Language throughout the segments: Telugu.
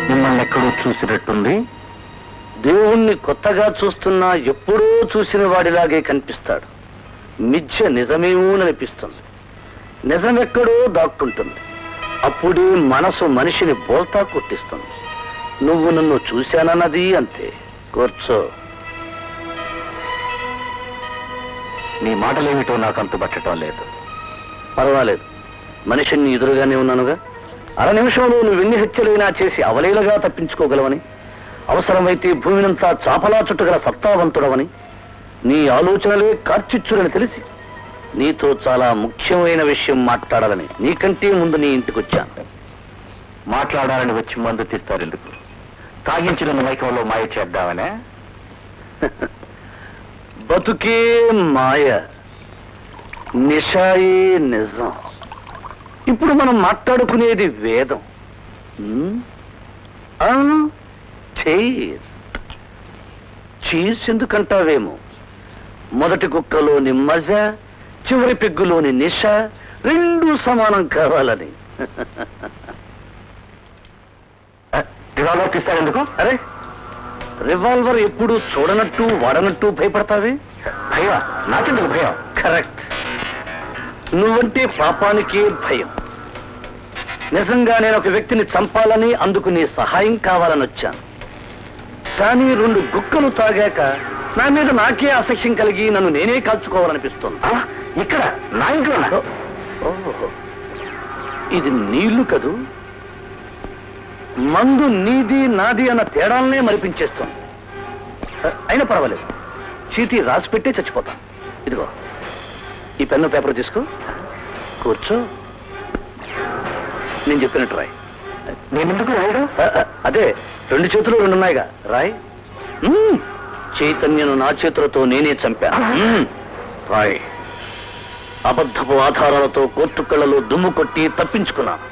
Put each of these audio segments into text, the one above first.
మిమ్మల్ని ఎక్కడో చూసినట్టుంది. దేవుణ్ణి కొత్తగా చూస్తున్నా ఎప్పుడూ చూసిన వాడిలాగే కనిపిస్తాడు. మిథ్య నిజమేమోననిపిస్తుంది. నిజమెక్కడో దాక్కుంటుంది. అప్పుడే మనసు మనిషిని బోల్తా కొట్టిస్తుంది. నువ్వు నన్ను చూశానన్నది అంతే. కూర్చో. నీ మాటలేమిటో నాకు అంతుపట్టడం లేదు. పర్వాలేదు, మనిషిని ఎదురుగానే ఉన్నానుగా. అర నిమిషంలో నువ్వెన్ని హత్యలైనా చేసి అవలీలగా తప్పించుకోగలవని, అవసరమైతే భూమినంతా చాపలా చుట్టగల సత్తావంతుడవని, నీ ఆలోచనలే కార్చిచ్చులని తెలిసి నీతో చాలా ముఖ్యమైన విషయం మాట్లాడాలని నీకంటే ముందు నీ ఇంటికొచ్చాను. మాట్లాడాలని వచ్చి మందు తీస్తారు ఎందుకు? తాగించిన మైకంలో మాయ చేద్దామనే? బతుకే మాయ, నిషాయే నిజం. ఇప్పుడు మనం మాట్లాడుకునేది వేదం. చీజ్ ఎందుకంటావేమో. మొదటి కుక్కలోని మజ, చివరి పెగ్గులోని నిష రెండూ సమానం కావాలని. రివాల్వర్ తీస్తారెందుకు? అరే, రివాల్వర్ ఎప్పుడు చూడనట్టు వాడనట్టు భయపడతావే? భయం? నాకెందుకు భయం? కరెక్ట్. నువ్వంటే పాపానికే భయం. నిజంగా నేను ఒక వ్యక్తిని చంపాలని, అందుకు నీ సహాయం కావాలని వచ్చాను. కానీ 2 గుక్కలు తాగాక నా మీద నాకే అసహ్యం కలిగి నన్ను నేనే కాల్చుకోవాలనిపిస్తుంది. ఇక్కడ నా ఇంట్లో? ఇది నీళ్లు కదూ. మందు నీది నాది అన్న తేడాలనే మరిపించేస్తుంది. అయినా పర్వాలేదు, చీటీ రాసి పెట్టే చచ్చిపోతాను. ఇదిగో ఈ పెన్ను పేపర్ తీసుకో, కూర్చో. నేను చెప్పినట్టు రాయ్. నేనెందుకు రాయడం? అదే 2 చేతులు 2 ఉన్నాయిగా, రాయ్. చైతన్యను నా చేతులతో నేనే చంపాను. రాయ్. అబద్ధపు ఆధారాలతో కోర్టు కళ్ళలో దుమ్ము కొట్టి తప్పించుకున్నాను.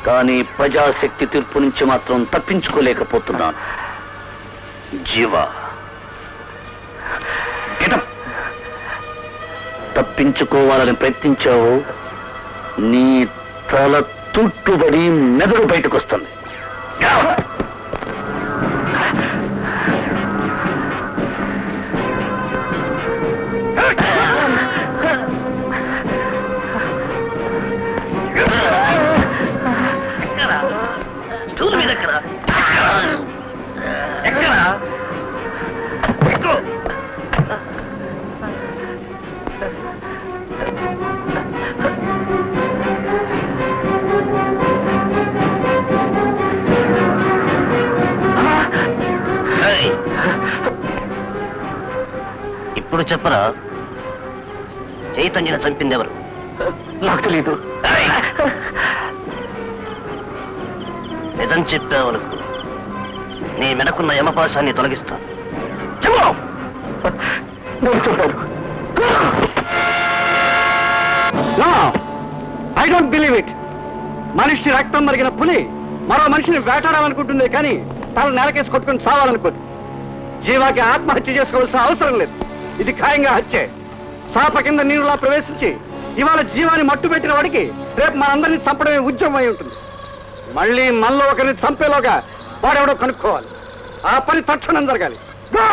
కానీ ప్రజాశక్తి తీర్పు నుంచి మాత్రం తప్పించుకోలేకపోతున్నాను. జీవ, తప్పించుకోవాలని ప్రయత్నించావు, నీ తల తుట్టుబడి మెదడు బయటకు వస్తుంది. స్టూల్ మీద ఎక్కరా? ఎక్కరా? ఇప్పుడు చెప్పరా, చైతన్యను చంపింది ఎవరు? నాకు తెలీదు. నిజం చెప్పావనుకో, నీ వెనకున్న యమపాశాన్ని తొలగిస్తాను. I don't believe it. మనిషి రక్తం మరిగిన పులి మరో మనిషిని వేటాడాలనుకుంటుంది, కానీ తల నేలకేసి కొట్టుకుని చావాలనుకోదు. జీవాకి ఆత్మహత్య చేసుకోవాల్సిన అవసరం లేదు. ఇది ఖాయంగా హత్యే. చాప కింద నీరులా ప్రవేశించి ఇవాళ జీవాన్ని మట్టు పెట్టిన వాడికి రేపు మనందరినీ చంపడమే ఉద్యమం అయి ఉంటుంది. మళ్ళీ మనలో ఒకరిని చంపేలోగా వాడెవడో కనుక్కోవాలి. ఆ పని తక్షణం జరగాలి. గో!